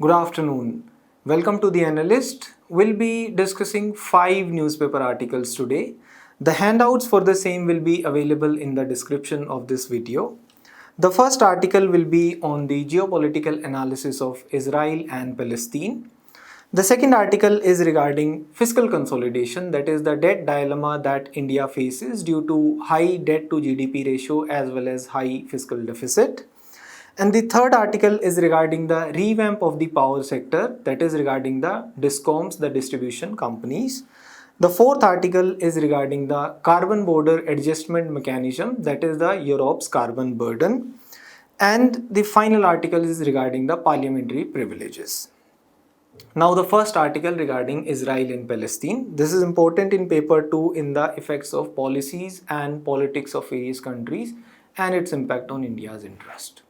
Good afternoon. Welcome to The Analyst. We'll be discussing 5 newspaper articles today. The handouts for the same will be available in the description of this video. The first article will be on the geopolitical analysis of Israel and Palestine. The second article is regarding fiscal consolidation, that is the debt dilemma that India faces due to high debt to GDP ratio as well as high fiscal deficit. And the third article is regarding the revamp of the power sector, that is regarding the discoms, the distribution companies. The fourth article is regarding the carbon border adjustment mechanism, that is the Europe's carbon burden. And the final article is regarding the parliamentary privileges. Now the first article regarding Israel and Palestine. This is important in paper 2 in the effects of policies and politics of various countries and its impact on India's interest.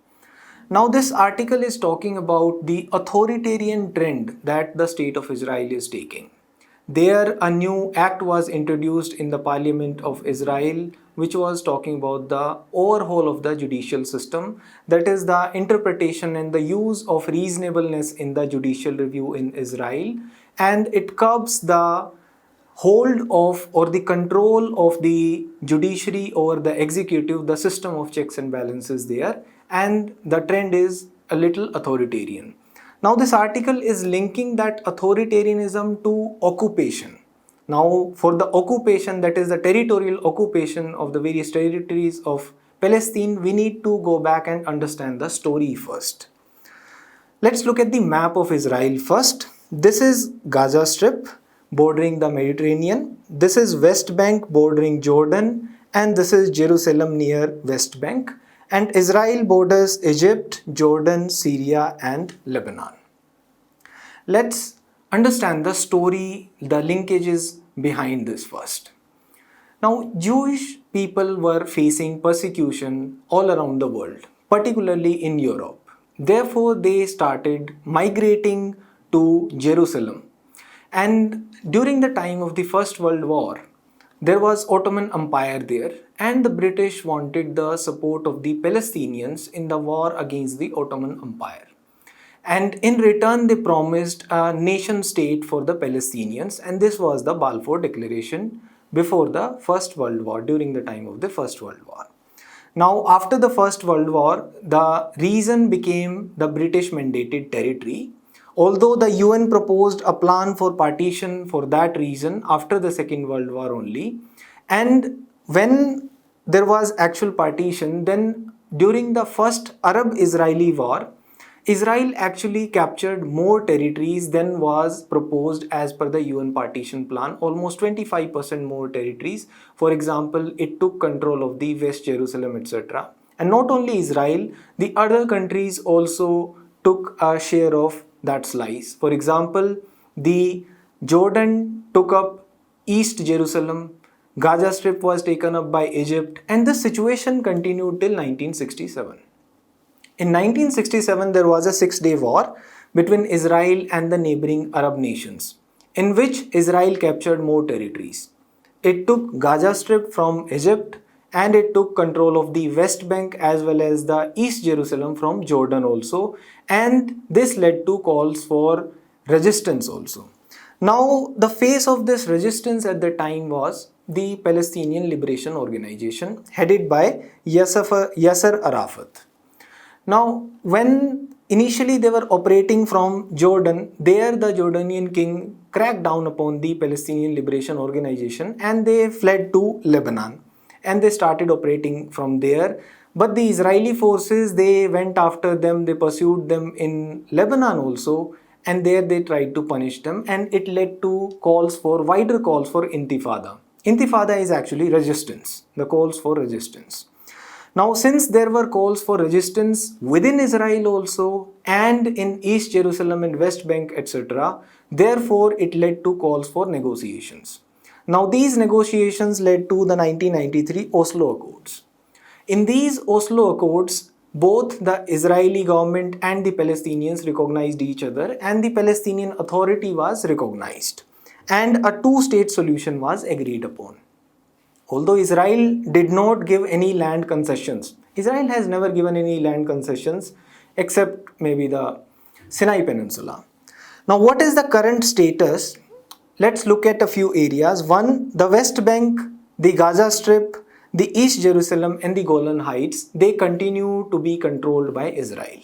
Now this article is talking about the authoritarian trend that the state of Israel is taking. There a new act was introduced in the Parliament of Israel which was talking about the overhaul of the judicial system, that is the interpretation and the use of reasonableness in the judicial review in Israel, and it curbs the hold of or the control of the judiciary over the executive, the system of checks and balances there, and the trend is a little authoritarian. Now this article is linking that authoritarianism to occupation. Now for the occupation, that is the territorial occupation of the various territories of Palestine, we need to go back and understand the story first. Let's look at the map of Israel first. This is Gaza Strip bordering the Mediterranean. This is West Bank bordering Jordan, and this is Jerusalem near West Bank. And Israel borders Egypt, Jordan, Syria and Lebanon. Let's understand the story, the linkages behind this first. Now, Jewish people were facing persecution all around the world, particularly in Europe. Therefore, they started migrating to Jerusalem. And during the time of the First World War, there was Ottoman Empire there, and the British wanted the support of the Palestinians in the war against the Ottoman Empire. And in return, they promised a nation state for the Palestinians, and this was the Balfour Declaration before the First World War, during the time of the First World War. Now, after the First World War, the region became the British mandated territory, although the UN proposed a plan for partition for that region after the Second World War only. And when there was actual partition, then during the first Arab-Israeli war, Israel actually captured more territories than was proposed as per the UN partition plan, almost 25% more territories. For example, it took control of the West Jerusalem, etc. And not only Israel, the other countries also took a share of that slice. For example, the Jordan took up East Jerusalem, Gaza Strip was taken up by Egypt, and this situation continued till 1967. In 1967, there was a 6-day war between Israel and the neighboring Arab nations, in which Israel captured more territories. It took Gaza Strip from Egypt, and it took control of the West Bank as well as the East Jerusalem from Jordan also, and this led to calls for resistance also. Now, the face of this resistance at the time was the Palestinian Liberation Organization headed by Yasser Arafat. Now, when initially they were operating from Jordan, there the Jordanian king cracked down upon the Palestinian Liberation Organization and they fled to Lebanon. And they started operating from there. But the Israeli forces, they went after them, they pursued them in Lebanon also, and there they tried to punish them, and it led to wider calls for intifada. Intifada is actually resistance, the calls for resistance. Now, since there were calls for resistance within Israel also and in East Jerusalem and West Bank, etc., therefore it led to calls for negotiations. Now, these negotiations led to the 1993 Oslo Accords. In these Oslo Accords, both the Israeli government and the Palestinians recognized each other, and the Palestinian Authority was recognized, and a two-state solution was agreed upon. Although Israel did not give any land concessions, Israel has never given any land concessions except maybe the Sinai Peninsula. Now, what is the current status? Let's look at a few areas. One, the West Bank, the Gaza Strip, the East Jerusalem and the Golan Heights, they continue to be controlled by Israel.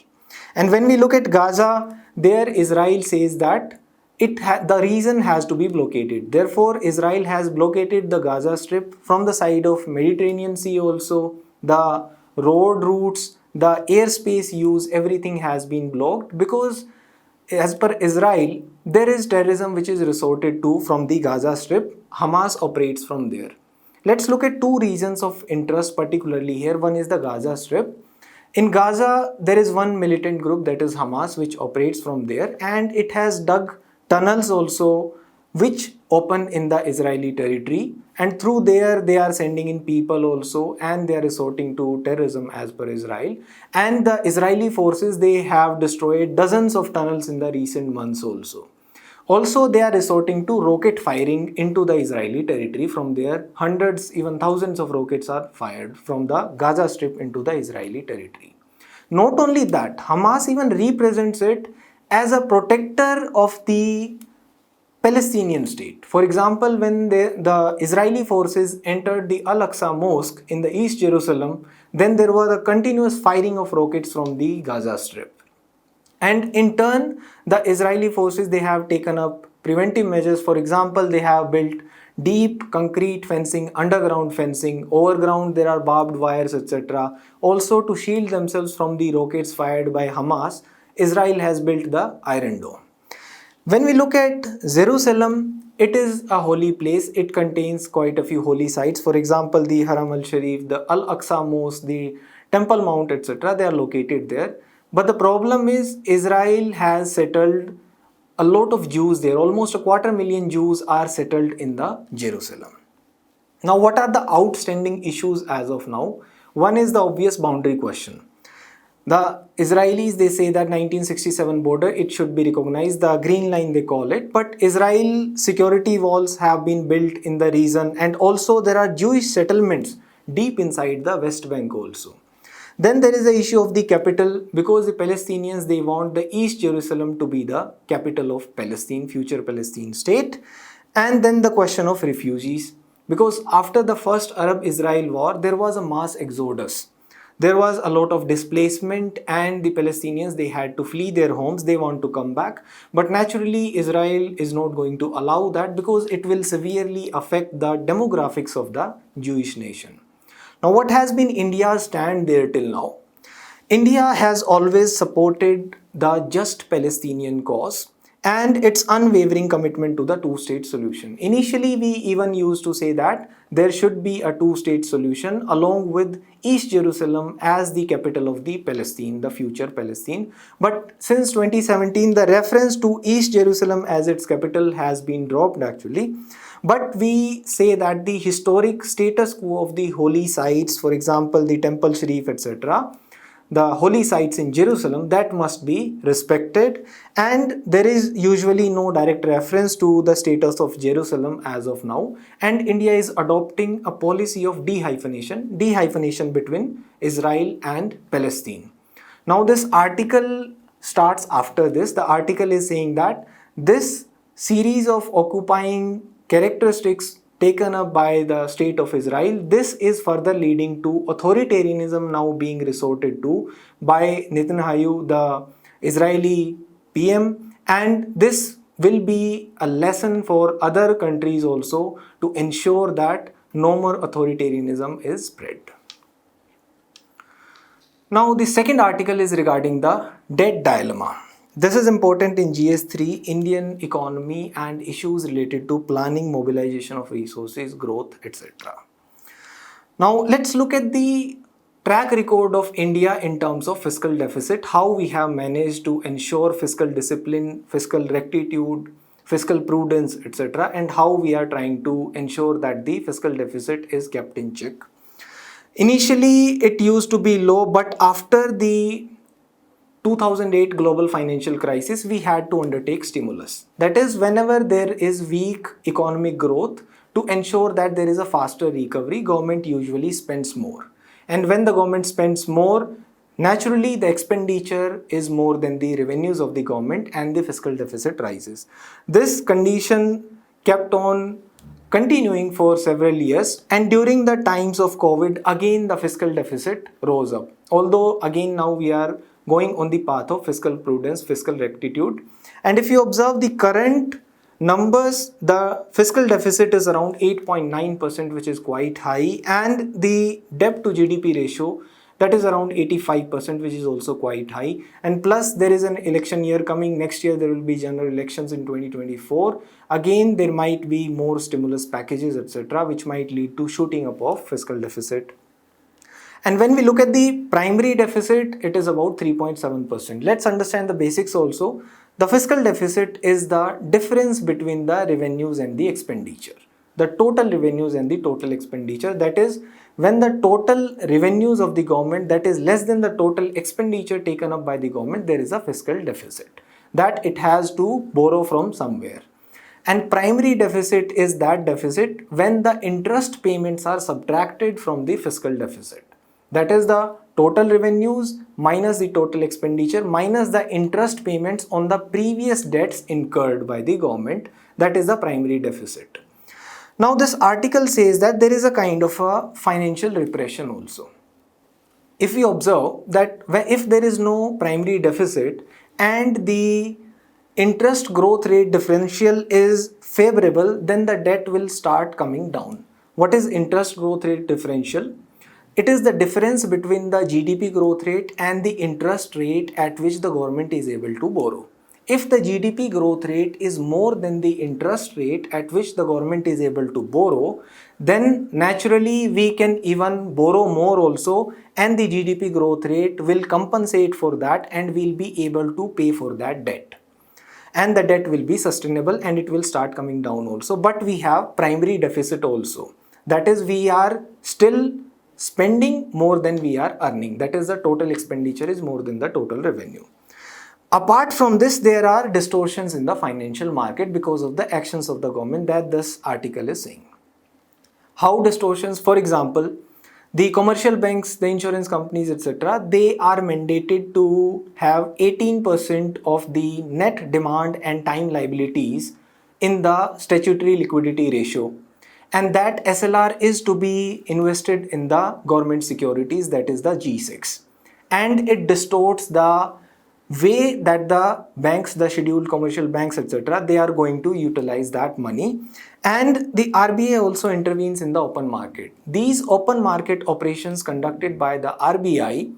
And when we look at Gaza, there Israel says that the region has to be blockaded. Therefore, Israel has blockaded the Gaza Strip from the side of Mediterranean Sea also. The road routes, the airspace use, everything has been blocked because as per Israel, there is terrorism which is resorted to from the Gaza Strip. Hamas operates from there. Let's look at two regions of interest particularly here. One is the Gaza Strip. In Gaza, there is one militant group, that is Hamas, which operates from there, and it has dug tunnels also which open in the Israeli territory, and through there they are sending in people also, and they are resorting to terrorism as per Israel. And the Israeli forces, they have destroyed dozens of tunnels in the recent months also. Also, they are resorting to rocket firing into the Israeli territory. From there, hundreds, even thousands of rockets are fired from the Gaza Strip into the Israeli territory. Not only that, Hamas even represents it as a protector of the Palestinian state. For example, when the Israeli forces entered the Al-Aqsa Mosque in the East Jerusalem, then there was a continuous firing of rockets from the Gaza Strip. And in turn, the Israeli forces, they have taken up preventive measures. For example, they have built deep concrete fencing, underground fencing, overground there are barbed wires, etc. Also, to shield themselves from the rockets fired by Hamas, Israel has built the Iron Dome. When we look at Jerusalem, it is a holy place. It contains quite a few holy sites. For example, the Haram al-Sharif, the Al-Aqsa Mosque, the Temple Mount, etc. They are located there. But the problem is Israel has settled a lot of Jews there. Almost 250,000 Jews are settled in the Jerusalem. Now, what are the outstanding issues as of now? One is the obvious boundary question. The Israelis, they say that 1967 border, it should be recognized, the green line they call it. But Israel security walls have been built in the region, and also there are Jewish settlements deep inside the West Bank also. Then there is the issue of the capital, because the Palestinians, they want the East Jerusalem to be the capital of Palestine, future Palestine state. And then the question of refugees, because after the first Arab-Israel war, there was a mass exodus. There was a lot of displacement, and the Palestinians, they had to flee their homes. They want to come back. But naturally, Israel is not going to allow that because it will severely affect the demographics of the Jewish nation. Now, what has been India's stand there till now? India has always supported the just Palestinian cause and its unwavering commitment to the two-state solution. Initially, we even used to say that there should be a two-state solution along with East Jerusalem as the capital of the Palestine, the future Palestine. But since 2017, the reference to East Jerusalem as its capital has been dropped actually. But we say that the historic status quo of the holy sites, for example, the Temple Sharif, etc., the holy sites in Jerusalem, that must be respected. And there is usually no direct reference to the status of Jerusalem as of now. And India is adopting a policy of dehyphenation between Israel and Palestine. Now, this article starts after this. The article is saying that this series of occupying characteristics taken up by the state of Israel, this is further leading to authoritarianism now being resorted to by Netanyahu, the Israeli PM, and this will be a lesson for other countries also to ensure that no more authoritarianism is spread. Now, the second article is regarding the debt dilemma. This is important in GS3, Indian economy and issues related to planning, mobilization of resources, growth, etc. Now, let's look at the track record of India in terms of fiscal deficit, how we have managed to ensure fiscal discipline, fiscal rectitude, fiscal prudence, etc., and how we are trying to ensure that the fiscal deficit is kept in check. Initially, it used to be low, but after the 2008 global financial crisis, we had to undertake stimulus. That is, whenever there is weak economic growth, to ensure that there is a faster recovery, government usually spends more. And when the government spends more, naturally the expenditure is more than the revenues of the government and the fiscal deficit rises. This condition kept on continuing for several years, and during the times of COVID, again the fiscal deficit rose up. Although again now we are going on the path of fiscal prudence, fiscal rectitude. And if you observe the current numbers, the fiscal deficit is around 8.9%, which is quite high, and the debt to GDP ratio, that is around 85%, which is also quite high. And plus there is an election year coming. Next year there will be general elections in 2024. Again there might be more stimulus packages, etc., which might lead to shooting up of fiscal deficit. And when we look at the primary deficit, it is about 3.7%. Let's understand the basics also. The fiscal deficit is the difference between the revenues and the expenditure. The total revenues and the total expenditure, that is, when the total revenues of the government, that is less than the total expenditure taken up by the government, there is a fiscal deficit that it has to borrow from somewhere. And primary deficit is that deficit when the interest payments are subtracted from the fiscal deficit. That is the total revenues minus the total expenditure minus the interest payments on the previous debts incurred by the government. That is the primary deficit. Now this article says that there is a kind of a financial repression also. If we observe that if there is no primary deficit and the interest growth rate differential is favorable, then the debt will start coming down. What is interest growth rate differential? It is the difference between the GDP growth rate and the interest rate at which the government is able to borrow. If the GDP growth rate is more than the interest rate at which the government is able to borrow, then naturally we can even borrow more also, and the GDP growth rate will compensate for that and we'll be able to pay for that debt. And the debt will be sustainable and it will start coming down also. But we have primary deficit also. That is, we are still spending more than we are earning. That is, the total expenditure is more than the total revenue. Apart from this, there are distortions in the financial market because of the actions of the government that this article is saying. How distortions? For example, the commercial banks, the insurance companies, etc., they are mandated to have 18% of the net demand and time liabilities in the statutory liquidity ratio. And that SLR is to be invested in the government securities, that is the G6. And it distorts the way that the banks, the scheduled commercial banks, etc., they are going to utilize that money. And the RBI also intervenes in the open market. These open market operations conducted by the RBI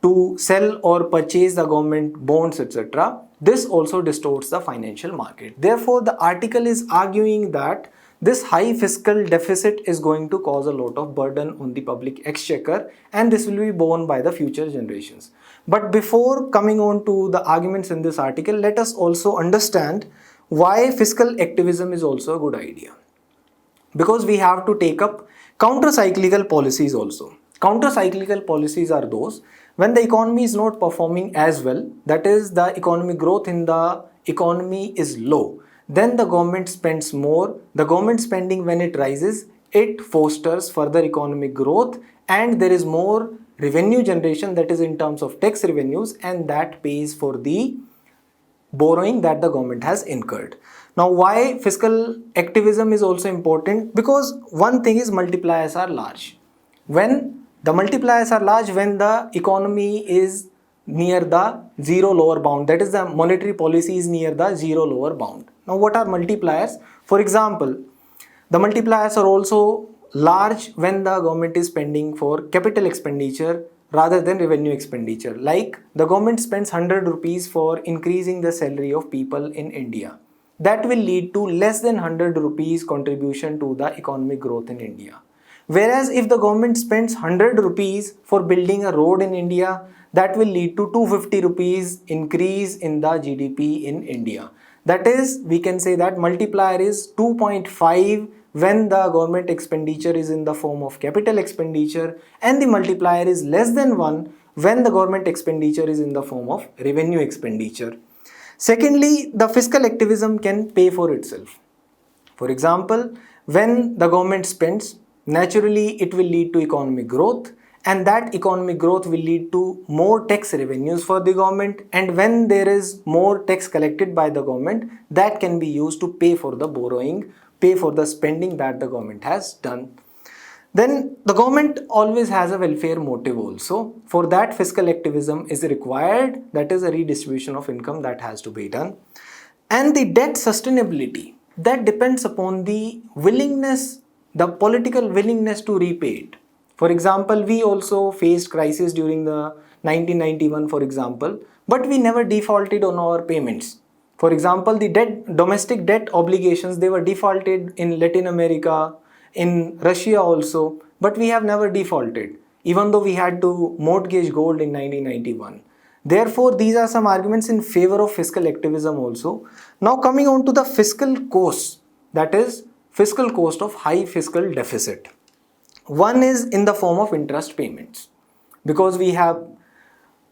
to sell or purchase the government bonds, etc., this also distorts the financial market. Therefore, the article is arguing that this high fiscal deficit is going to cause a lot of burden on the public exchequer, and this will be borne by the future generations. But before coming on to the arguments in this article, let us also understand why fiscal activism is also a good idea. Because we have to take up counter-cyclical policies also. Counter-cyclical policies are those when the economy is not performing as well, that is, the economic growth in the economy is low, then the government spends more. The government spending, when it rises, it fosters further economic growth and there is more revenue generation, that is in terms of tax revenues, and that pays for the borrowing that the government has incurred. Now, why fiscal activism is also important? Because one thing is multipliers are large. When the multipliers are large, when the economy is near the zero lower bound, that is, the monetary policy is near the zero lower bound. Now, what are multipliers? For example, the multipliers are also large when the government is spending for capital expenditure rather than revenue expenditure. Like the government spends 100 rupees for increasing the salary of people in India. That will lead to less than 100 rupees contribution to the economic growth in India. Whereas if the government spends 100 rupees for building a road in India, that will lead to 250 rupees increase in the GDP in India. That is, we can say that multiplier is 2.5 when the government expenditure is in the form of capital expenditure, and the multiplier is less than 1 when the government expenditure is in the form of revenue expenditure. Secondly, the fiscal activism can pay for itself. For example, when the government spends, naturally it will lead to economic growth, and that economic growth will lead to more tax revenues for the government, and when there is more tax collected by the government, that can be used to pay for the borrowing, pay for the spending that the government has done. Then the government always has a welfare motive also. For that, fiscal activism is required, that is a redistribution of income that has to be done. And the debt sustainability, that depends upon the willingness, the political willingness to repay it. For example, we also faced crisis during the 1991, for example, but we never defaulted on our payments. For example, the domestic debt obligations, they were defaulted in Latin America, in Russia also, but we have never defaulted, even though we had to mortgage gold in 1991. Therefore, these are some arguments in favor of fiscal activism also. Now coming on to the fiscal cost, that is fiscal cost of high fiscal deficit. One is in the form of interest payments, because we have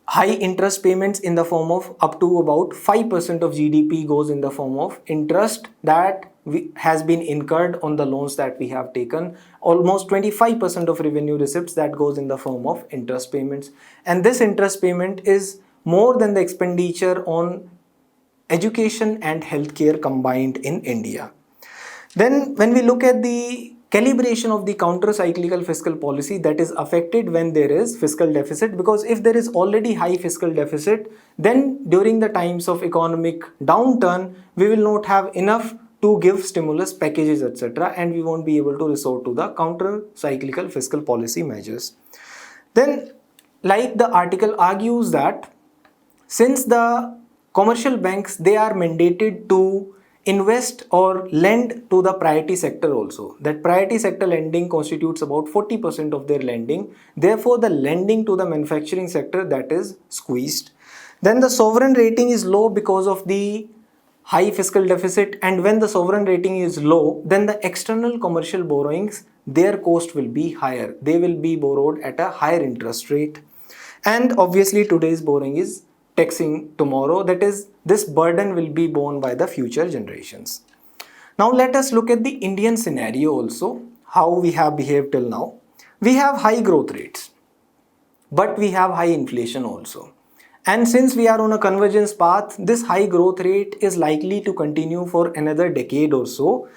high interest payments in the form of up to about 5% of GDP goes in the form of interest that has been incurred on the loans that we have taken. Almost 25% of revenue receipts that goes in the form of interest payments, and this interest payment is more than the expenditure on education and healthcare combined in India. Then when we look at the calibration of the counter-cyclical fiscal policy, that is affected when there is fiscal deficit, because if there is already high fiscal deficit, then during the times of economic downturn, we will not have enough to give stimulus packages, etc., and we won't be able to resort to the counter-cyclical fiscal policy measures. Then, like the article argues that since the commercial banks, they are mandated to invest or lend to the priority sector also. That priority sector lending constitutes about 40% of their lending. Therefore, the lending to the manufacturing sector, that is squeezed. Then the sovereign rating is low because of the high fiscal deficit, and when the sovereign rating is low, then the external commercial borrowings, their cost will be higher. They will be borrowed at a higher interest rate. And obviously today's borrowing is taxing tomorrow, that is, this burden will be borne by the future generations. Now let us look at the Indian scenario also, how we have behaved till now. We have high growth rates, but we have high inflation also. And since we are on a convergence path, this high growth rate is likely to continue for another decade or so.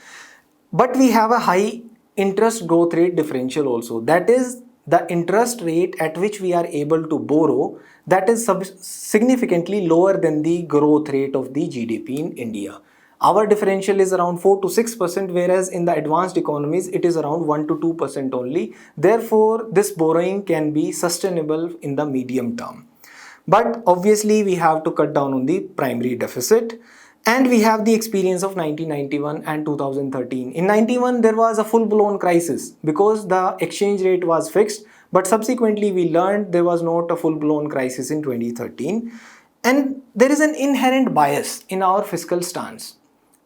But we have a high interest growth rate differential also, that is the interest rate at which we are able to borrow, that is significantly lower than the growth rate of the GDP in India. Our differential is around 4 to 6%, whereas in the advanced economies it is around 1 to 2% only. Therefore, this borrowing can be sustainable in the medium term. But obviously we have to cut down on the primary deficit. And we have the experience of 1991 and 2013. In 91, there was a full-blown crisis because the exchange rate was fixed. But subsequently, we learned there was not a full-blown crisis in 2013. And there is an inherent bias in our fiscal stance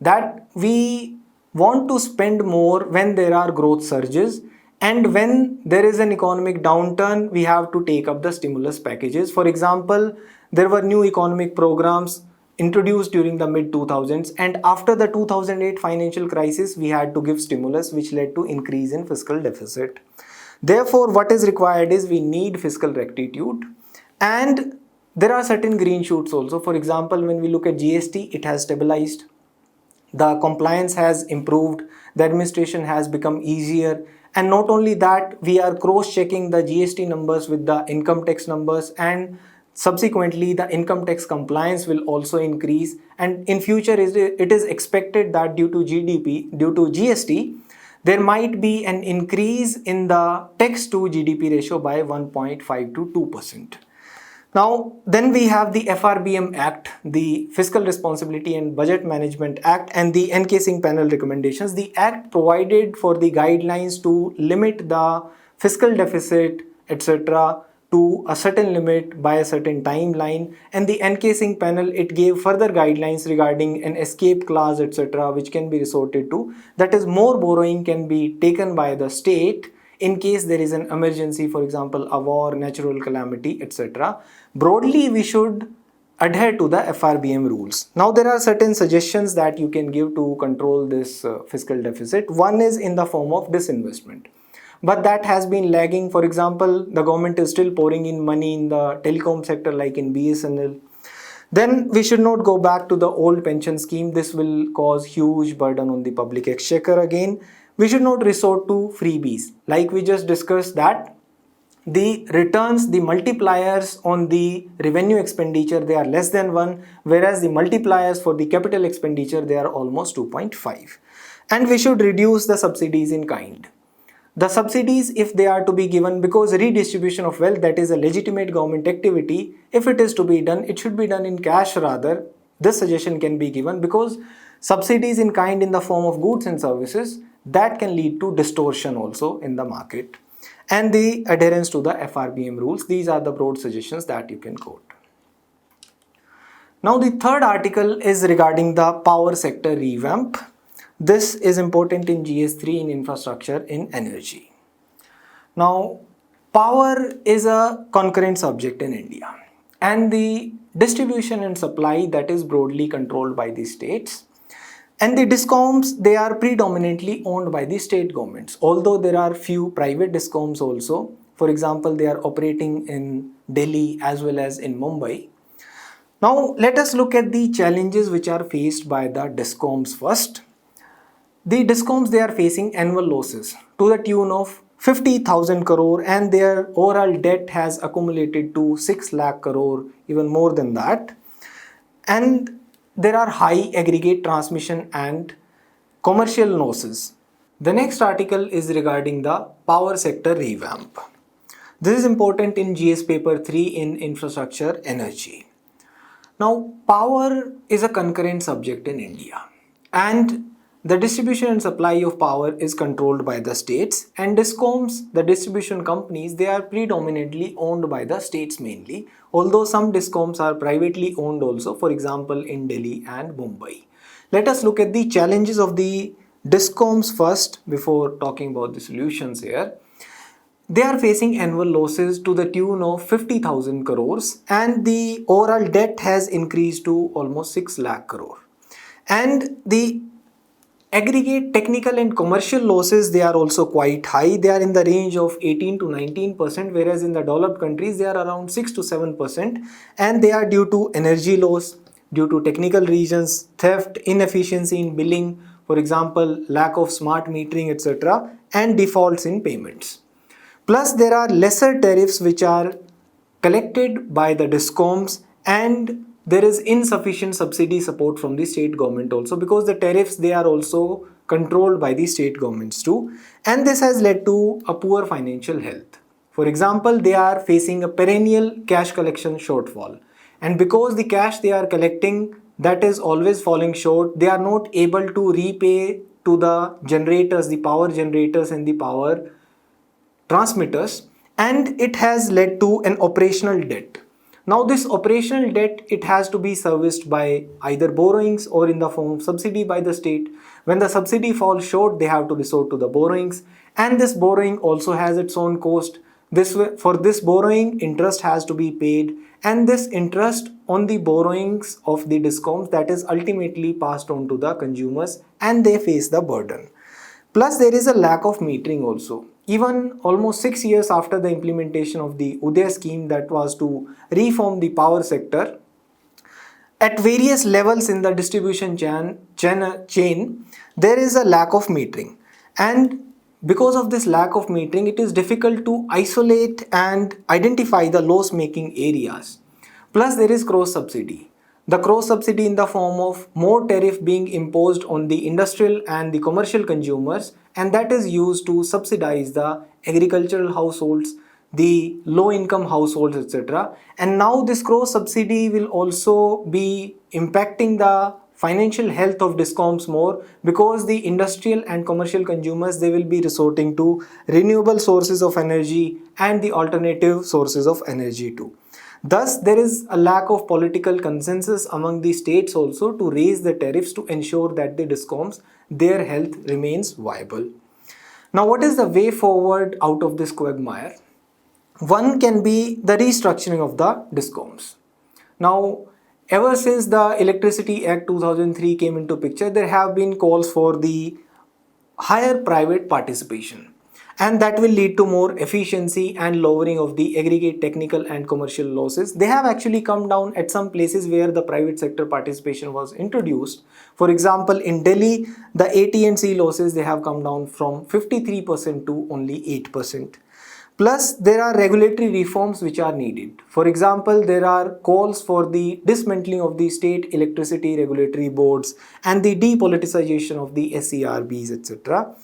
that we want to spend more when there are growth surges. And when there is an economic downturn, we have to take up the stimulus packages. For example, there were new economic programs introduced during the mid-2000s, and after the 2008 financial crisis, we had to give stimulus, which led to increase in fiscal deficit. Therefore, what is required is we need fiscal rectitude, and there are certain green shoots also. For example, when we look at GST, it has stabilized, the compliance has improved, the administration has become easier, and not only that, we are cross-checking the GST numbers with the income tax numbers, and subsequently, the income tax compliance will also increase, and in future it is expected that due to GST, there might be an increase in the tax to GDP ratio by 1.5 to 2%. Now, then we have the FRBM Act, the Fiscal Responsibility and Budget Management Act, and the NK Singh panel recommendations. The Act provided for the guidelines to limit the fiscal deficit, etc., to a certain limit by a certain timeline, and the NK Singh panel, it gave further guidelines regarding an escape clause, etc., which can be resorted to. That is, more borrowing can be taken by the state in case there is an emergency, for example, a war, natural calamity, etc. Broadly, we should adhere to the FRBM rules. Now, there are certain suggestions that you can give to control this fiscal deficit. One is in the form of disinvestment. but that has been lagging. For example, the government is still pouring in money in the telecom sector like in BSNL. Then we should not go back to the old pension scheme. This will cause huge burden on the public exchequer again. We should not resort to freebies. Like we just discussed that the returns, the multipliers on the revenue expenditure, they are less than 1, whereas the multipliers for the capital expenditure, they are almost 2.5. And we should reduce the subsidies in kind. The subsidies, if they are to be given, because redistribution of wealth, that is a legitimate government activity, if it is to be done, it should be done in cash rather. This suggestion can be given, because subsidies in kind in the form of goods and services, that can lead to distortion also in the market. And the adherence to the FRBM rules. These are the broad suggestions that you can quote. Now the third article is regarding the power sector revamp. This is important in GS3 in infrastructure in energy. Now power is a concurrent subject in India, and the distribution and supply, that is broadly controlled by the states. And the discoms, they are predominantly owned by the state governments, although there are few private discoms also. For example, they are operating in Delhi as well as in Mumbai. Now let us look at the challenges which are faced by the discoms first. The discoms, they are facing annual losses to the tune of 50,000 crore, and their overall debt has accumulated to 6 lakh crore, even more than that. And there are high aggregate transmission and commercial losses. The next article is regarding the power sector revamp. This is important in GS paper 3 in infrastructure energy. Now power is a concurrent subject in India, and the distribution and supply of power is controlled by the states, and discoms, the distribution companies, they are predominantly owned by the states mainly, although some discoms are privately owned also, for example in Delhi and Mumbai. Let us look at the challenges of the discoms first before talking about the solutions here. They are facing annual losses to the tune of 50,000 crores, and the overall debt has increased to almost 6 lakh crore. And the aggregate technical and commercial losses, they are also quite high. They are in the range of 18 to 19%, whereas in the developed countries they are around 6 to 7%, and they are due to energy loss, due to technical reasons, theft, inefficiency in billing, for example lack of smart metering, etc., and defaults in payments. Plus there are lesser tariffs which are collected by the discoms, and there is insufficient subsidy support from the state government also, because the tariffs, they are also controlled by the state governments too, and this has led to a poor financial health. For example, they are facing a perennial cash collection shortfall, and because the cash they are collecting, that is always falling short, they are not able to repay to the generators, the power generators and the power transmitters, and it has led to an operational debt. Now this operational debt, it has to be serviced by either borrowings or in the form of subsidy by the state. When the subsidy falls short, they have to resort to the borrowings, and this borrowing also has its own cost. For this borrowing, interest has to be paid, and this interest on the borrowings of the discoms, that is ultimately passed on to the consumers, and they face the burden. Plus there is a lack of metering also. Even almost 6 years after the implementation of the Uday scheme, that was to reform the power sector, at various levels in the distribution chain, there is a lack of metering. And because of this lack of metering, it is difficult to isolate and identify the loss-making areas. Plus there is cross subsidy. The cross subsidy in the form of more tariff being imposed on the industrial and the commercial consumers, and that is used to subsidize the agricultural households, the low income households, etc. And now this cross subsidy will also be impacting the financial health of discoms more, because the industrial and commercial consumers, they will be resorting to renewable sources of energy and the alternative sources of energy too. Thus, there is a lack of political consensus among the states also to raise the tariffs to ensure that the discoms, their health remains viable. Now, what is the way forward out of this quagmire? One can be the restructuring of the discoms. Now, ever since the Electricity Act 2003 came into picture, there have been calls for the higher private participation. and that will lead to more efficiency and lowering of the aggregate technical and commercial losses. They have actually come down at some places where the private sector participation was introduced. For example, in Delhi, the AT&C losses, they have come down from 53% to only 8%. Plus, there are regulatory reforms which are needed. For example, there are calls for the dismantling of the state electricity regulatory boards and the depoliticization of the SERBs, etc.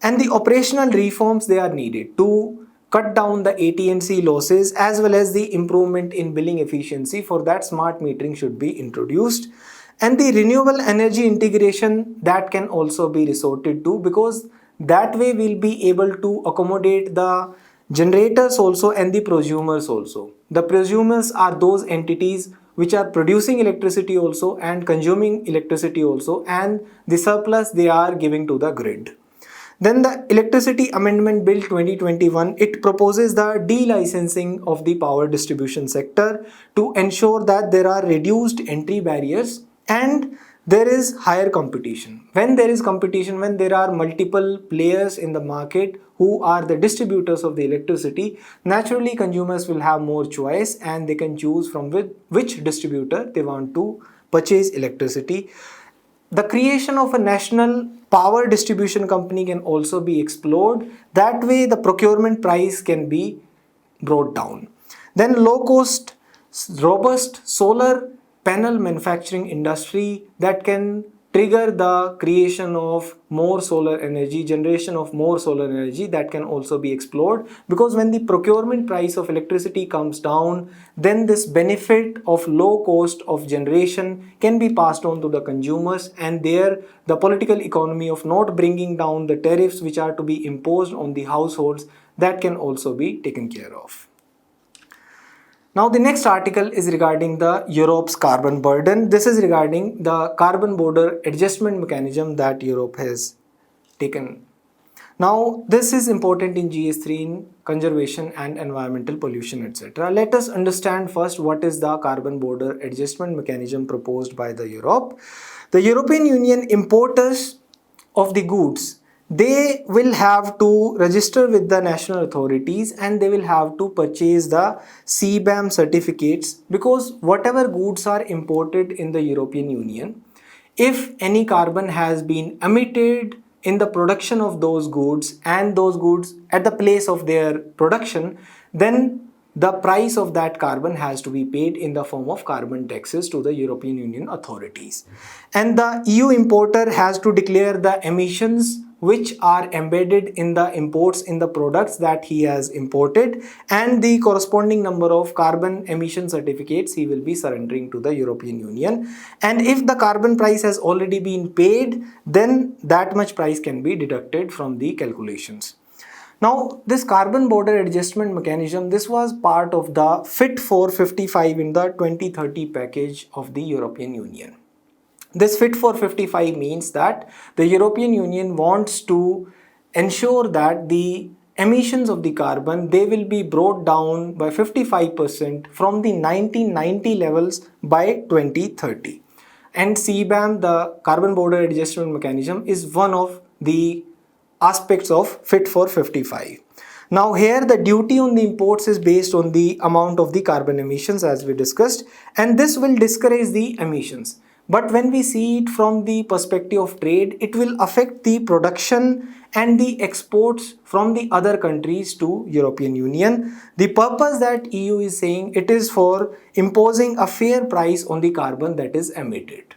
And the operational reforms, they are needed to cut down the AT&C losses as well as the improvement in billing efficiency. For that, smart metering should be introduced. And the renewable energy integration, that can also be resorted to, because that way we'll be able to accommodate the generators also and the prosumers also. The prosumers are those entities which are producing electricity also and consuming electricity also, and the surplus they are giving to the grid. Then the Electricity Amendment Bill 2021, it proposes the delicensing of the power distribution sector to ensure that there are reduced entry barriers and there is higher competition. When there is competition, when there are multiple players in the market who are the distributors of the electricity, naturally consumers will have more choice and they can choose from which distributor they want to purchase electricity. The creation of a national power distribution company can also be explored. That way the procurement price can be brought down. Then low cost, robust solar panel manufacturing industry, that can trigger the creation of more solar energy, generation of more solar energy, that can also be explored, because when the procurement price of electricity comes down, then this benefit of low cost of generation can be passed on to the consumers, and there the political economy of not bringing down the tariffs which are to be imposed on the households, that can also be taken care of. Now the next article is regarding the Europe's carbon burden. This is regarding the carbon border adjustment mechanism that Europe has taken. Now this is important in GS3 in conservation and environmental pollution, etc. Let us understand first what is the carbon border adjustment mechanism proposed by the Europe. The European Union importers of the goods, they will have to register with the national authorities and they will have to purchase the CBAM certificates, because whatever goods are imported in the European Union, if any carbon has been emitted in the production of those goods and those goods at the place of their production, then the price of that carbon has to be paid in the form of carbon taxes to the European Union authorities. And the EU importer has to declare the emissions which are embedded in the imports in the products that he has imported, and the corresponding number of carbon emission certificates he will be surrendering to the European Union. And if the carbon price has already been paid, then that much price can be deducted from the calculations. Now, this carbon border adjustment mechanism, this was part of the Fit for 55 in the 2030 package of the European Union. This Fit for 55 means that the European Union wants to ensure that the emissions of the carbon, they will be brought down by 55% from the 1990 levels by 2030. And CBAM, the carbon border adjustment mechanism, is one of the aspects of Fit for 55. Now here the duty on the imports is based on the amount of the carbon emissions, as we discussed, and this will discourage the emissions. But when we see it from the perspective of trade, it will affect the production and the exports from the other countries to European Union. The purpose that EU is saying, it is for imposing a fair price on the carbon that is emitted.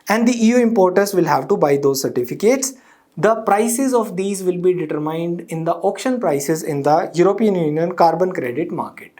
And the EU importers will have to buy those certificates. The prices of these will be determined in the auction prices in the European Union carbon credit market.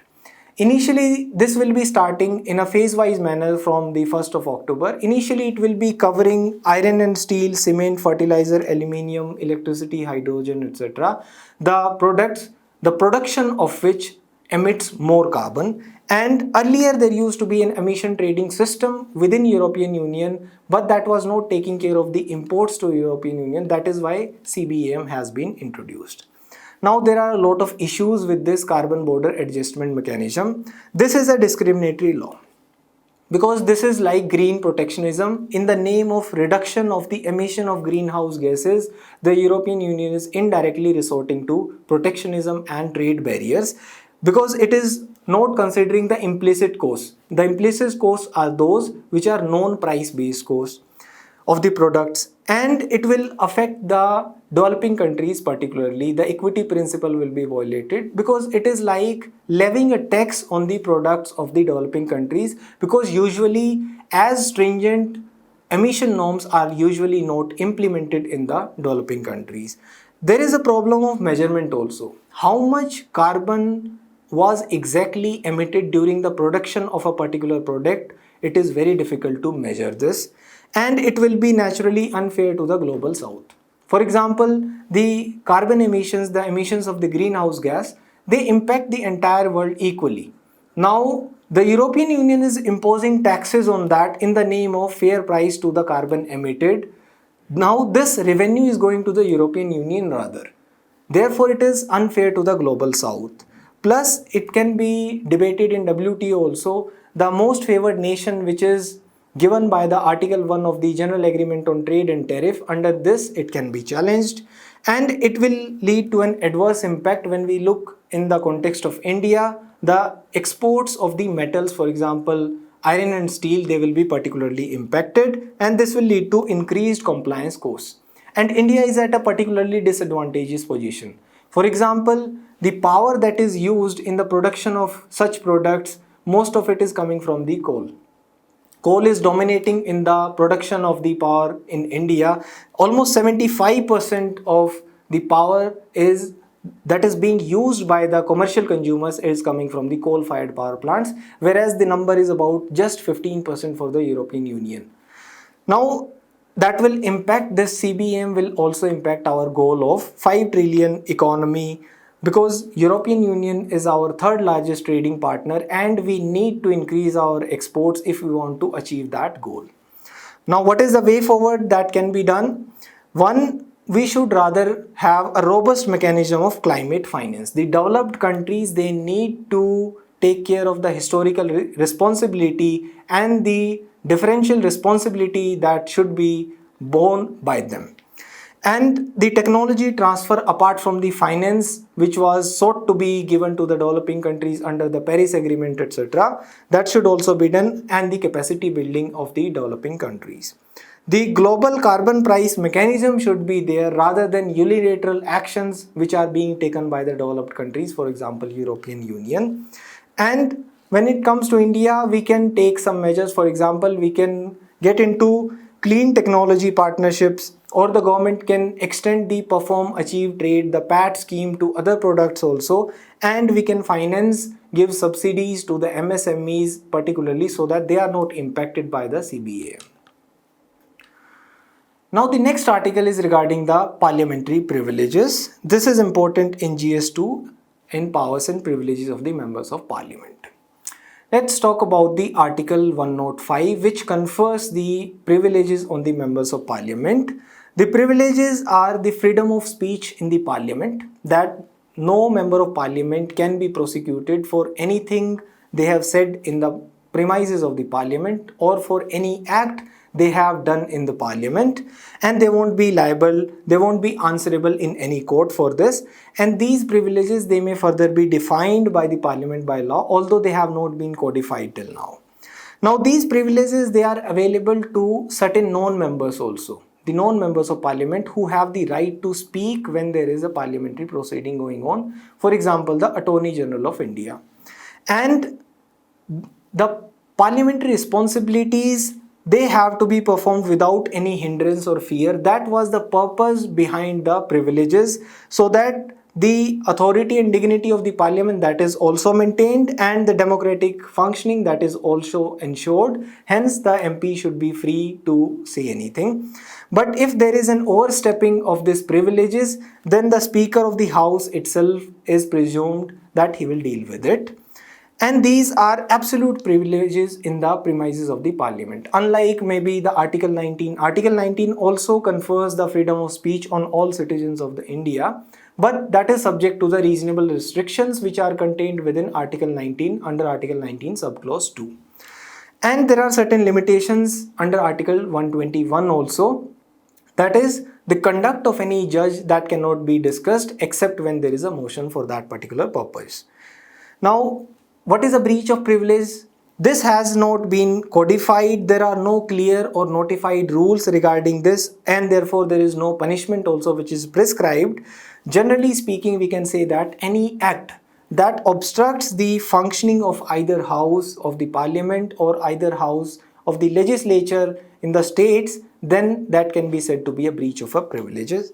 Initially, this will be starting in a phase-wise manner from the 1st of October. Initially, it will be covering iron and steel, cement, fertilizer, aluminium, electricity, hydrogen, etc. The products, the production of which emits more carbon. And earlier there used to be an emission trading system within European Union, but that was not taking care of the imports to European Union. That is why CBAM has been introduced. Now there are a lot of issues with this carbon border adjustment mechanism. This is a discriminatory law. because this is like green protectionism. In the name of reduction of the emission of greenhouse gases, the European Union is indirectly resorting to protectionism and trade barriers, because it is not considering the implicit costs. The implicit costs are those which are known price based costs of the products, and it will affect the developing countries. Particularly the equity principle will be violated, because it is like levying a tax on the products of the developing countries, because usually as stringent emission norms are usually not implemented in the developing countries. There is a problem of measurement also. How much carbon was exactly emitted during the production of a particular product? It is very difficult to measure this, and it will be naturally unfair to the global south. For example, the carbon emissions, the emissions of the greenhouse gas, they impact the entire world equally. Now, the European Union is imposing taxes on that in the name of fair price to the carbon emitted. Now, this revenue is going to the European Union rather. Therefore, it is unfair to the global south. Plus, it can be debated in WTO also. The most favored nation, which is given by the Article 1 of the General Agreement on Trade and Tariff, under this it can be challenged, and it will lead to an adverse impact when we look in the context of India. The exports of the metals, for example iron and steel, they will be particularly impacted, and this will lead to increased compliance costs. And India is at a particularly disadvantageous position. For example, the power that is used in the production of such products, most of it is coming from the coal. Coal is dominating in the production of the power in India. Almost 75% of the power that is being used by the commercial consumers is coming from the coal-fired power plants, whereas the number is about just 15% for the European Union. Now, that will impact this CBM, will also impact our goal of 5 trillion economy, because European Union is our third largest trading partner, and we need to increase our exports if we want to achieve that goal. Now, what is the way forward that can be done? One, we should rather have a robust mechanism of climate finance. The developed countries, they need to take care of the historical responsibility and the differential responsibility that should be borne by them. And the technology transfer, apart from the finance which was sought to be given to the developing countries under the Paris Agreement, etc., that should also be done, and the capacity building of the developing countries. The global carbon price mechanism should be there rather than unilateral actions which are being taken by the developed countries, for example, European Union. And when it comes to India, we can take some measures. For example, we can get into clean technology partnerships, or the government can extend the perform achieve trade, the PAT scheme, to other products also, and we can finance, give subsidies to the MSMEs particularly, so that they are not impacted by the CBA. Now, the next article is regarding the parliamentary privileges. This is important in GS2, in powers and privileges of the members of parliament. Let's talk about the Article 105, which confers the privileges on the members of parliament. The privileges are the freedom of speech in the parliament, that no member of parliament can be prosecuted for anything they have said in the premises of the parliament, or for any act they have done in the parliament, and they won't be liable, they won't be answerable in any court for this. And these privileges, they may further be defined by the parliament by law, although they have not been codified till now. Now, these privileges, they are available to certain non-members also, the non-members of parliament who have the right to speak when there is a parliamentary proceeding going on. For example, the Attorney General of India. And the parliamentary responsibilities, they have to be performed without any hindrance or fear. That was the purpose behind the privileges, so that the authority and dignity of the parliament, that is also maintained, and the democratic functioning, that is also ensured. Hence, the MP should be free to say anything. But if there is an overstepping of these privileges, then the Speaker of the House itself is presumed that he will deal with it. And these are absolute privileges in the premises of the parliament. Unlike maybe the Article 19. Article 19 also confers the freedom of speech on all citizens of the India, but that is subject to the reasonable restrictions which are contained within Article 19 under Article 19 subclause 2. And there are certain limitations under Article 121 also. That is, the conduct of any judge that cannot be discussed except when there is a motion for that particular purpose. Now, what is a breach of privilege? This has not been codified. There are no clear or notified rules regarding this, and therefore there is no punishment also which is prescribed. Generally speaking, we can say that any act that obstructs the functioning of either house of the parliament or either house of the legislature in the states, then that can be said to be a breach of a privileges.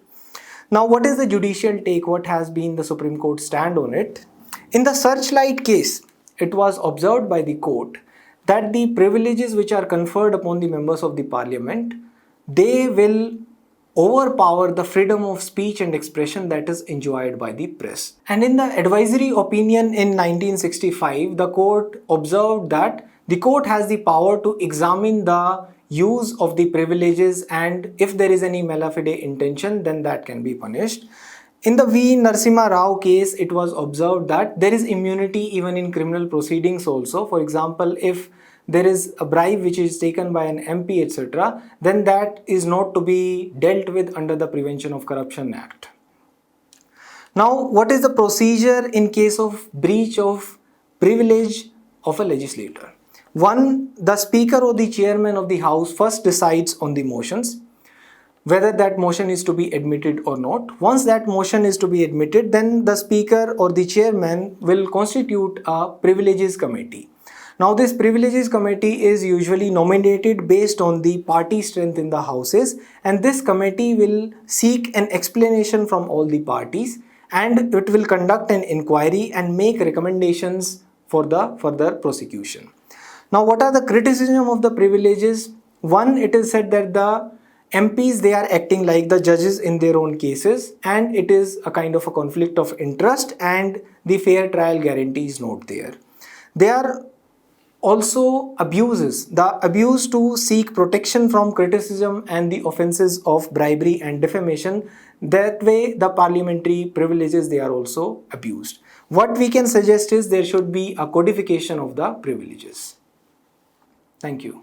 Now, what is the judicial take? What has been the Supreme Court stand on it? In the Searchlight case, it was observed by the court that the privileges which are conferred upon the members of the parliament, they will overpower the freedom of speech and expression that is enjoyed by the press. And in the advisory opinion in 1965, the court observed that the court has the power to examine the use of the privileges, and if there is any malafide intention, then that can be punished. In the V. Narasimha Rao case, it was observed that there is immunity even in criminal proceedings also. For example, if there is a bribe which is taken by an MP, etc., then that is not to be dealt with under the Prevention of Corruption Act. Now, what is the procedure in case of breach of privilege of a legislator? One, the speaker or the chairman of the house first decides on the motions, whether that motion is to be admitted or not. Once that motion is to be admitted, then the speaker or the chairman will constitute a privileges committee. Now, this privileges committee is usually nominated based on the party strength in the houses, and this committee will seek an explanation from all the parties, and it will conduct an inquiry and make recommendations for the further prosecution. Now, what are the criticism of the privileges? One, it is said that the MPs, they are acting like the judges in their own cases, and it is a kind of a conflict of interest, and the fair trial guarantee is not there. There are also abuses. The abuse to seek protection from criticism and the offences of bribery and defamation. That way, the parliamentary privileges, they are also abused. What we can suggest is there should be a codification of the privileges. Thank you.